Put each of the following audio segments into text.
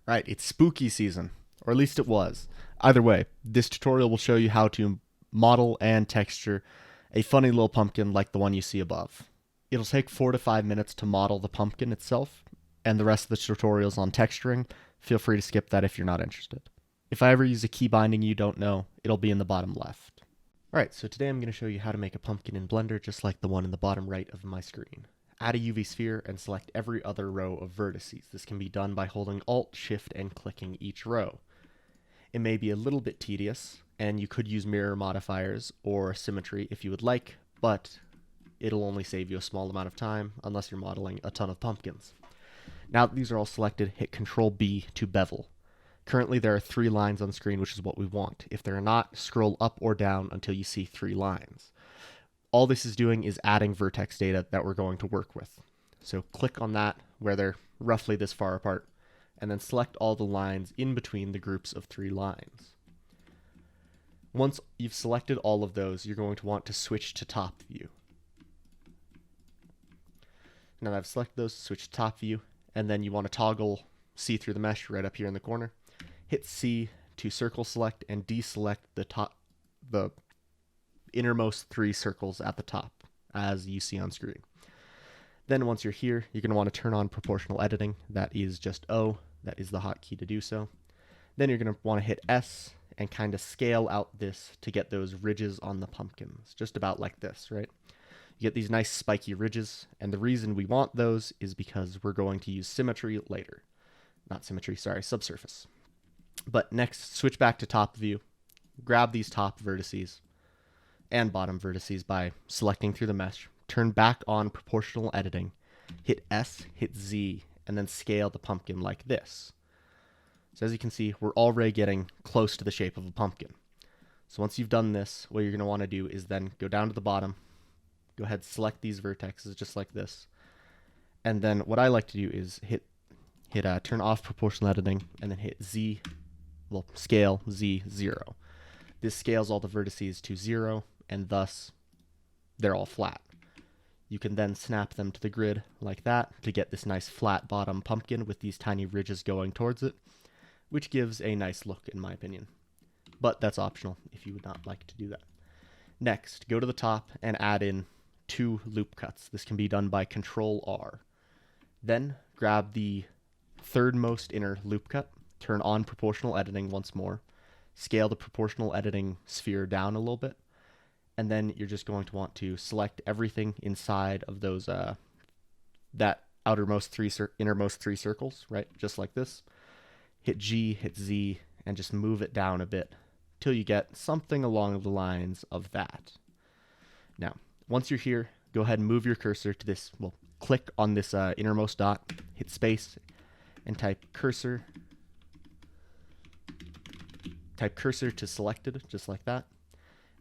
Right, it's spooky season, or at least it was. Either way, this tutorial will show you how to model and texture a funny little pumpkin like the one you see above. It'll take 4 to 5 minutes to model the pumpkin itself, and the rest of the tutorial's on texturing. Feel free to skip that if you're not interested. If I ever use a key binding you don't know, it'll be in the bottom left. Alright, so today I'm going to show you how to make a pumpkin in Blender just like the one in the bottom right of my screen. Add a UV sphere and select every other row of vertices. This can be done by holding Alt, Shift, and clicking each row. It may be a little bit tedious, and you could use mirror modifiers or symmetry if you would like, but it'll only save you a small amount of time unless you're modeling a ton of pumpkins. Now that these are all selected, hit Control B to bevel. Currently there are 3 lines on screen, which is what we want. If they're not, scroll up or down until you see 3 lines. All this is doing is adding vertex data that we're going to work with. So click on that where they're roughly this far apart, and then select all the lines in between the groups of 3 lines. Once you've selected all of those, you're going to want to switch to top view. Now that I've selected those, switch to top view, and then you want to toggle see through the mesh right up here in the corner. Hit C to circle select and deselect the innermost 3 circles at the top, as you see on screen. Then once you're here, you're going to want to turn on proportional editing. That is just O. That is the hotkey to do so. Then you're going to want to hit S and kind of scale out this to get those ridges on the pumpkins, just about like this, right? You get these nice spiky ridges, and the reason we want those is because we're going to use symmetry later. Not symmetry, sorry, subsurface. But next, switch back to top view. Grab these top vertices and bottom vertices by selecting through the mesh. Turn back on proportional editing. Hit S, hit Z, and then scale the pumpkin like this. So as you can see, we're already getting close to the shape of a pumpkin. So once you've done this, what you're going to want to do is then go down to the bottom. Go ahead, select these vertexes just like this. And then what I like to do is hit turn off proportional editing and then hit Z, well, scale Z 0. This scales all the vertices to 0, and thus they're all flat. You can then snap them to the grid like that to get this nice flat bottom pumpkin with these tiny ridges going towards it, which gives a nice look in my opinion. But that's optional if you would not like to do that. Next, go to the top and add in 2 loop cuts. This can be done by Control R. Then grab the third most inner loop cut, turn on proportional editing once more, scale the proportional editing sphere down a little bit, and then you're just going to want to select everything inside of those that innermost 3 circles, right? Just like this. Hit G, hit Z, and just move it down a bit till you get something along the lines of that. Now, once you're here, go ahead and move your cursor to this, well, click on this innermost dot, hit space, and type cursor to selected, just like that.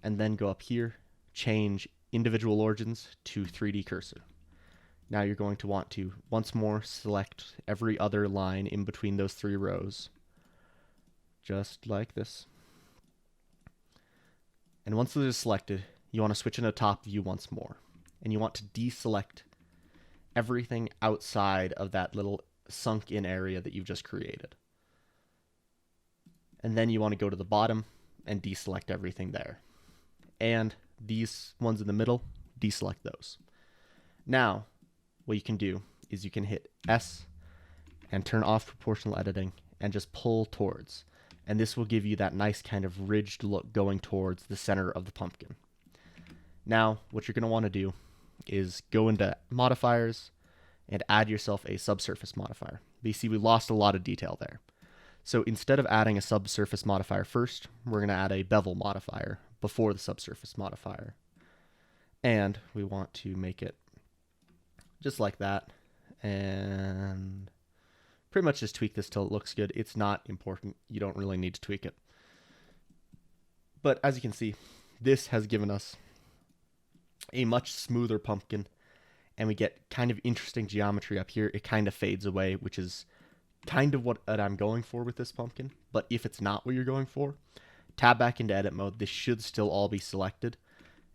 And then go up here, change individual origins to 3D cursor. Now you're going to want to, once more, select every other line in between those 3 rows, just like this. And once it is selected, you want to switch into top view once more. And you want to deselect everything outside of that little sunk in area that you've just created. And then you want to go to the bottom and deselect everything there. And these ones in the middle, deselect those. Now, what you can do is you can hit S and turn off proportional editing and just pull towards. And this will give you that nice kind of ridged look going towards the center of the pumpkin. Now, what you're going to want to do is go into modifiers and add yourself a subsurface modifier. But you see, we lost a lot of detail there. So instead of adding a subsurface modifier first, we're going to add a bevel modifier before the subsurface modifier. And we want to make it just like that. And pretty much just tweak this till it looks good. It's not important. You don't really need to tweak it. But as you can see, this has given us a much smoother pumpkin, and we get kind of interesting geometry up here. It kind of fades away, which is kind of what I'm going for with this pumpkin. But if it's not what you're going for, tab back into edit mode. This should still all be selected.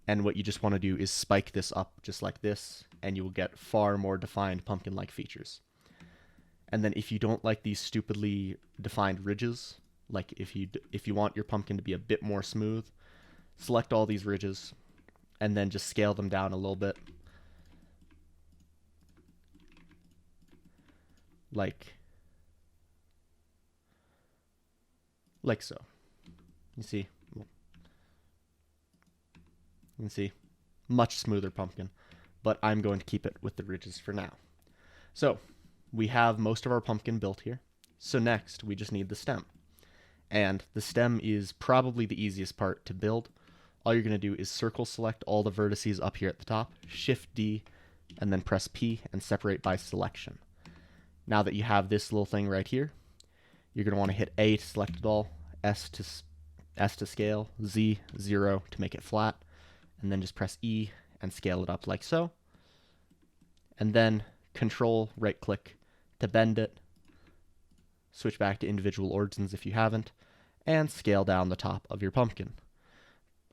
And what you just want to do is spike this up just like this, and you will get far more defined pumpkin-like features. And then if you don't like these stupidly defined ridges, like if you want your pumpkin to be a bit more smooth, select all these ridges and then just scale them down a little bit. Like so. You see? You can see much smoother pumpkin, but I'm going to keep it with the ridges for now. So we have most of our pumpkin built here. So next we just need the stem. And the stem is probably the easiest part to build. All you're going to do is circle select all the vertices up here at the top, Shift D, and then press P and separate by selection. Now that you have this little thing right here, you're going to want to hit A to select it all, S to scale, Z, 0 to make it flat, and then just press E and scale it up like so. And then Control right click to bend it, switch back to individual origins if you haven't, and scale down the top of your pumpkin.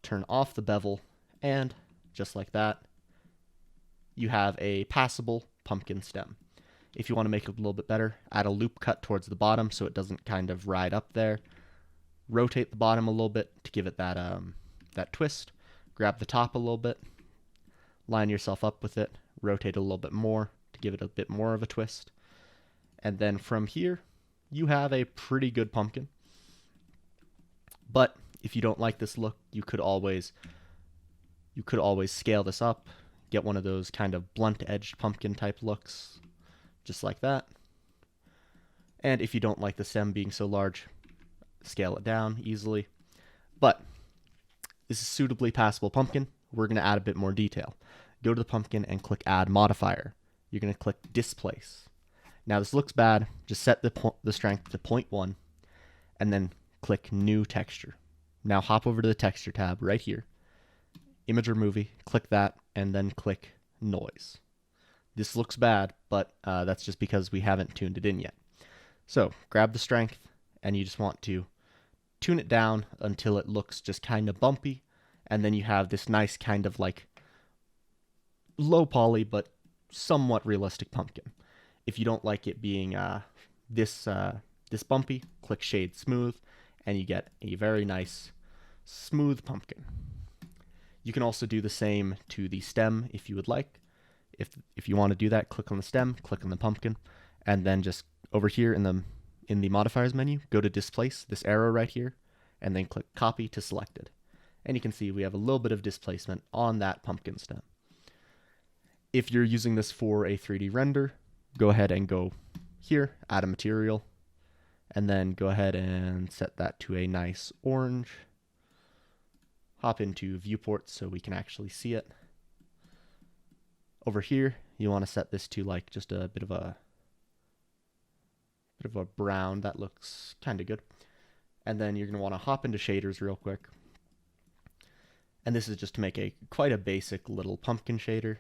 Turn off the bevel, and just like that, you have a passable pumpkin stem. If you want to make it a little bit better, add a loop cut towards the bottom so it doesn't kind of ride up there. Rotate the bottom a little bit to give it that twist. Grab the top a little bit, line yourself up with it, rotate a little bit more to give it a bit more of a twist. And then from here, you have a pretty good pumpkin. But if you don't like this look, you could always scale this up, get one of those kind of blunt-edged pumpkin type looks, just like that. And if you don't like the stem being so large, scale it down easily. But this is suitably passable pumpkin. We're going to add a bit more detail. Go to the pumpkin and click Add Modifier. You're going to click Displace. Now this looks bad. Just set the strength to 0.1 and then click New Texture. Now hop over to the Texture tab right here. Image or Movie, click that, and then click Noise. This looks bad, but that's just because we haven't tuned it in yet. So grab the strength, and you just want to tune it down until it looks just kind of bumpy, and then you have this nice kind of like low poly but somewhat realistic pumpkin. If you don't like it being this bumpy, click Shade Smooth, and you get a very nice smooth pumpkin. You can also do the same to the stem if you would like. If you want to do that, click on the stem, click on the pumpkin, and then just over here in the modifiers menu, go to Displace, this arrow right here, and then click Copy to Selected. And you can see we have a little bit of displacement on that pumpkin stem. If you're using this for a 3D render, go ahead and go here, add a material, and then go ahead and set that to a nice orange. Hop into viewport so we can actually see it. Over here, you want to set this to like just a bit of a brown. That looks kind of good. And then you're going to want to hop into shaders real quick. And this is just to make quite a basic little pumpkin shader.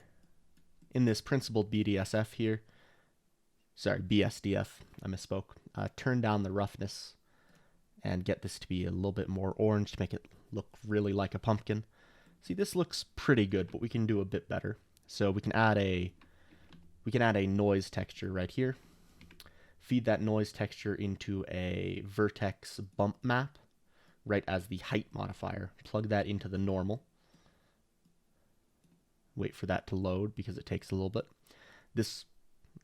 In this principled BDSF here, BSDF, I misspoke. Turn down the roughness and get this to be a little bit more orange to make it look really like a pumpkin. See, this looks pretty good, but we can do a bit better. So we can add a noise texture right here. Feed that noise texture into a vertex bump map, right as the height modifier. Plug that into the normal. Wait for that to load because it takes a little bit. This,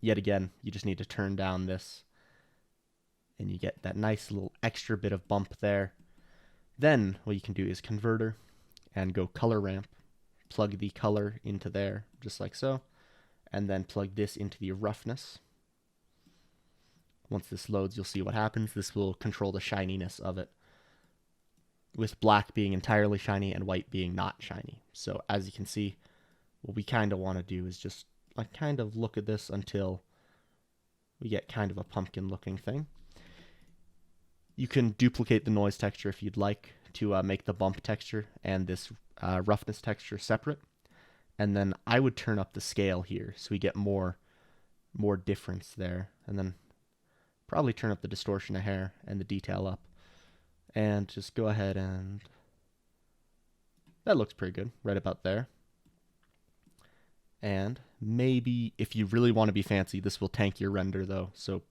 yet again, you just need to turn down this, and you get that nice little extra bit of bump there. Then what you can do is converter and go color ramp. Plug the color into there, just like so, and then plug this into the roughness. Once this loads, you'll see what happens. This will control the shininess of it, with black being entirely shiny and white being not shiny. So as you can see, what we kind of want to do is just like kind of look at this until we get kind of a pumpkin looking thing. You can duplicate the noise texture if you'd like to make the bump texture and this roughness texture separate. And then I would turn up the scale here so we get more difference there. And then probably turn up the distortion a hair and the detail up. And just go ahead and that looks pretty good right about there. And maybe if you really want to be fancy, this will tank your render though. So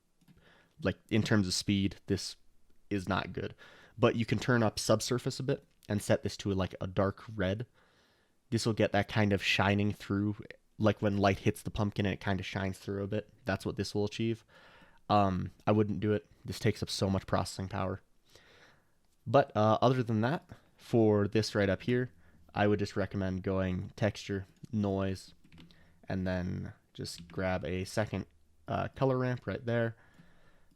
like in terms of speed, this is not good. But you can turn up subsurface a bit and set this to like a dark red. This will get that kind of shining through, like when light hits the pumpkin and it kind of shines through a bit. That's what this will achieve. I wouldn't do it. This takes up so much processing power. But other than that, for this right up here, I would just recommend going texture, noise, and then just grab a second color ramp right there.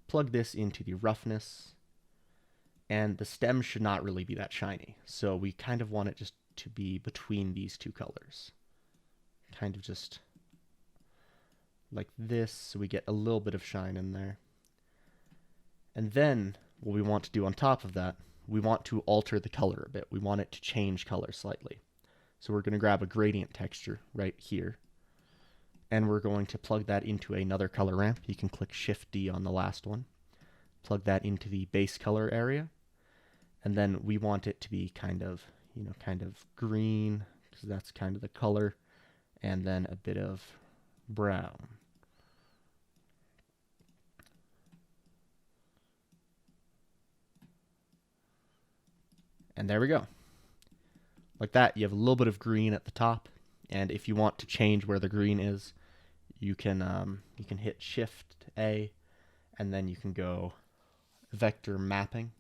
Plug this into the roughness, and the stem should not really be that shiny. So we kind of want it just to be between these two colors. Kind of just like this, so we get a little bit of shine in there. And then what we want to do on top of that, we want to alter the color a bit. We want it to change color slightly. So we're going to grab a gradient texture right here, and we're going to plug that into another color ramp. You can click Shift D on the last one. Plug that into the base color area, and then we want it to be kind of green, because that's kind of the color, and then a bit of brown. And there we go. Like that, you have a little bit of green at the top, and if you want to change where the green is, you can hit Shift A, and then you can go vector mapping.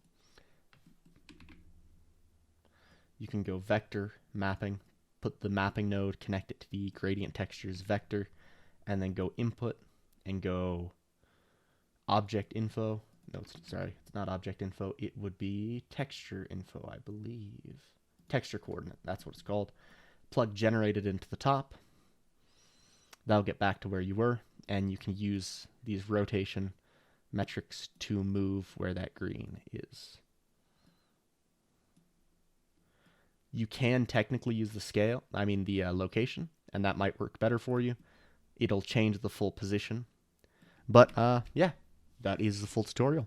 You can go vector mapping, put the mapping node, connect it to the gradient textures vector, and then go input and go object info. No, sorry, it's not object info. It would be texture info, I believe. Texture coordinate, that's what it's called. Plug generated into the top. That'll get back to where you were, and you can use these rotation metrics to move where that green is. You can technically use the scale, the location, and that might work better for you. It'll change the full position. But yeah, that is the full tutorial.